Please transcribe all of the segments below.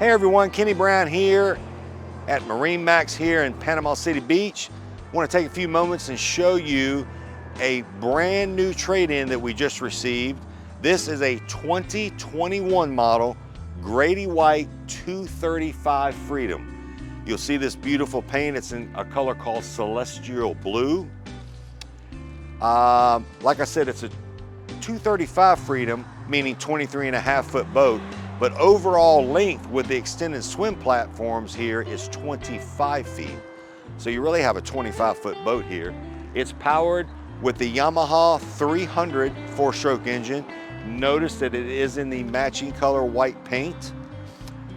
Hey everyone, Kenny Brown here at MarineMax here in Panama City Beach. I want to take a few moments and show you a brand new trade-in that we just received. This is a 2021 model Grady-White 235 Freedom. You'll see this beautiful paint. It's in a color called Celestial Blue. Like I said, it's a 235 Freedom, meaning 23.5-foot boat, but overall length with the extended swim platforms here is 25 feet. So you really have a 25-foot boat here. It's powered with the Yamaha 300 four-stroke engine. Notice that it is in the matching color white paint.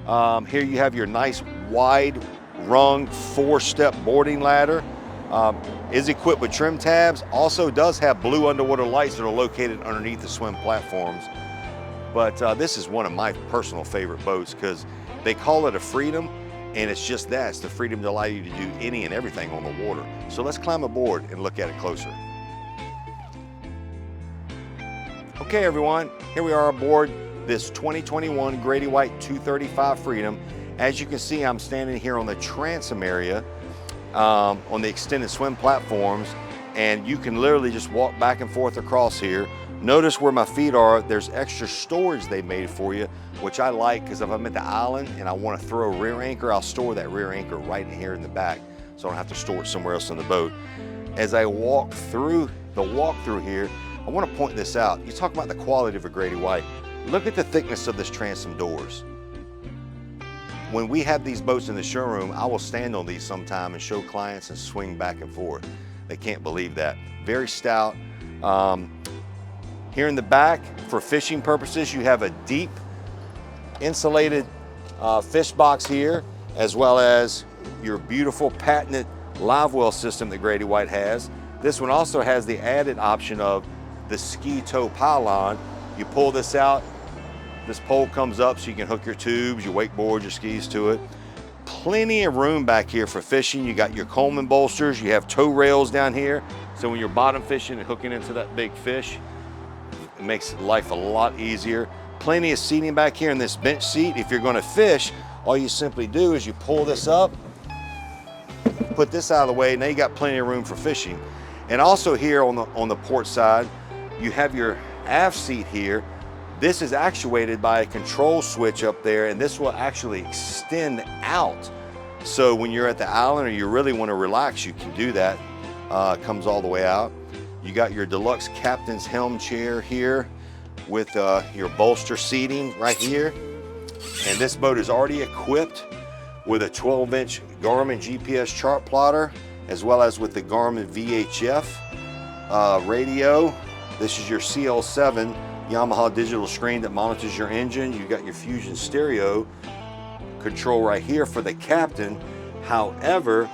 Here you have your nice wide rung 4-step boarding ladder. Is equipped with trim tabs. Also does have blue underwater lights that are located underneath the swim platforms. But this is one of my personal favorite boats because they call it a Freedom, and it's just that. It's the freedom to allow you to do any and everything on the water. So let's climb aboard and look at it closer. Okay everyone, here we are aboard this 2021 Grady-White 235 Freedom. As you can see, I'm standing here on the transom area on the extended swim platforms, and you can literally just walk back and forth across here. Notice where my feet are, there's extra storage they made for you, which I like because if I'm at the island and I want to throw a rear anchor, I'll store that rear anchor right here in the back so I don't have to store it somewhere else in the boat. As I walk through the walkthrough here, I want to point this out. You talk about the quality of a Grady-White. Look at the thickness of this transom doors. When we have these boats in the showroom, I will stand on these sometime and show clients and swing back and forth. They can't believe that. Very stout. Here in the back, for fishing purposes, you have a deep insulated fish box here, as well as your beautiful patented live well system that Grady-White has. This one also has the added option of the ski tow pylon. You pull this out, this pole comes up so you can hook your tubes, your wakeboard, your skis to it. Plenty of room back here for fishing. You got your Coleman bolsters, you have tow rails down here. So when you're bottom fishing and hooking into that big fish, it makes life a lot easier. Plenty of seating back here in this bench seat. If you're gonna fish, all you simply do is you pull this up, put this out of the way, now you got plenty of room for fishing. And also here on the port side, you have your aft seat here. This is actuated by a control switch up there, and this will actually extend out. So when you're at the island or you really want to relax, you can do that. It comes all the way out. You got your deluxe captain's helm chair here with your bolster seating right here. And this boat is already equipped with a 12-inch Garmin GPS chart plotter, as well as with the Garmin VHF radio. This is your CL7 Yamaha digital screen that monitors your engine. You got your Fusion stereo control right here for the captain. However,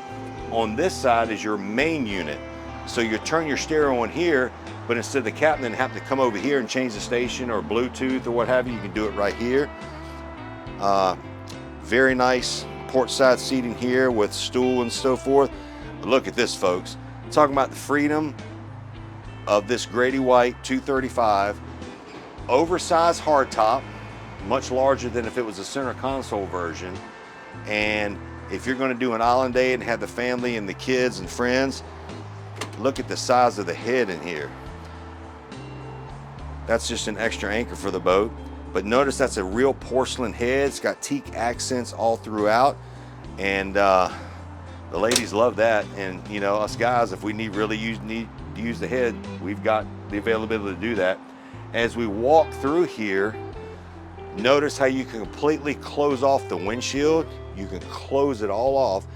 on this side is your main unit. So you turn your stereo on here, but instead of the captain having to come over here and change the station or Bluetooth or what have you, you can do it right here. Very nice port side seating here with stool and so forth. But look at this, folks. Talking about the freedom of this Grady-White 235. Oversized hardtop, much larger than if it was a center console version. And if you're going to do an island day and have the family and the kids and friends, look at the size of the head in here. That's just an extra anchor for the boat. But notice that's a real porcelain head. It's got teak accents all throughout. And the ladies love that. And you know, us guys, if we need to use the head, we've got the availability to do that. As we walk through here, notice how you can completely close off the windshield. You can close it all off.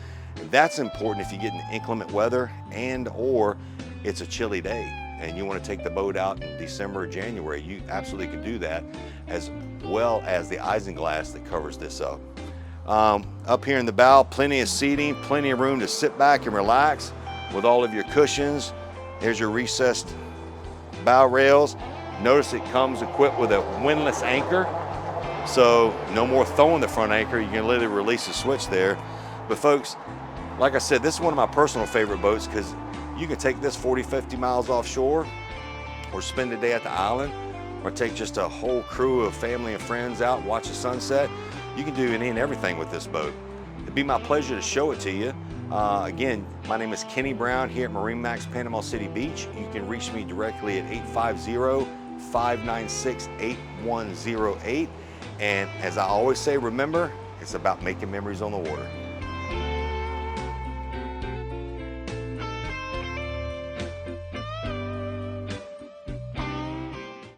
That's important if you get in inclement weather and or it's a chilly day and you want to take the boat out in December or January. You absolutely can do that, as well as the isinglass that covers this up. Up here in the bow, plenty of seating, plenty of room to sit back and relax with all of your cushions. There's your recessed bow rails. Notice it comes equipped with a windlass anchor, so no more throwing the front anchor. You can literally release the switch there. But folks, like I said, this is one of my personal favorite boats because you can take this 40, 50 miles offshore or spend a day at the island or take just a whole crew of family and friends out and watch the sunset. You can do any and everything with this boat. It'd be my pleasure to show it to you. Again, my name is Kenny Brown here at MarineMax Panama City Beach. You can reach me directly at 850-596-8108. And as I always say, remember, it's about making memories on the water.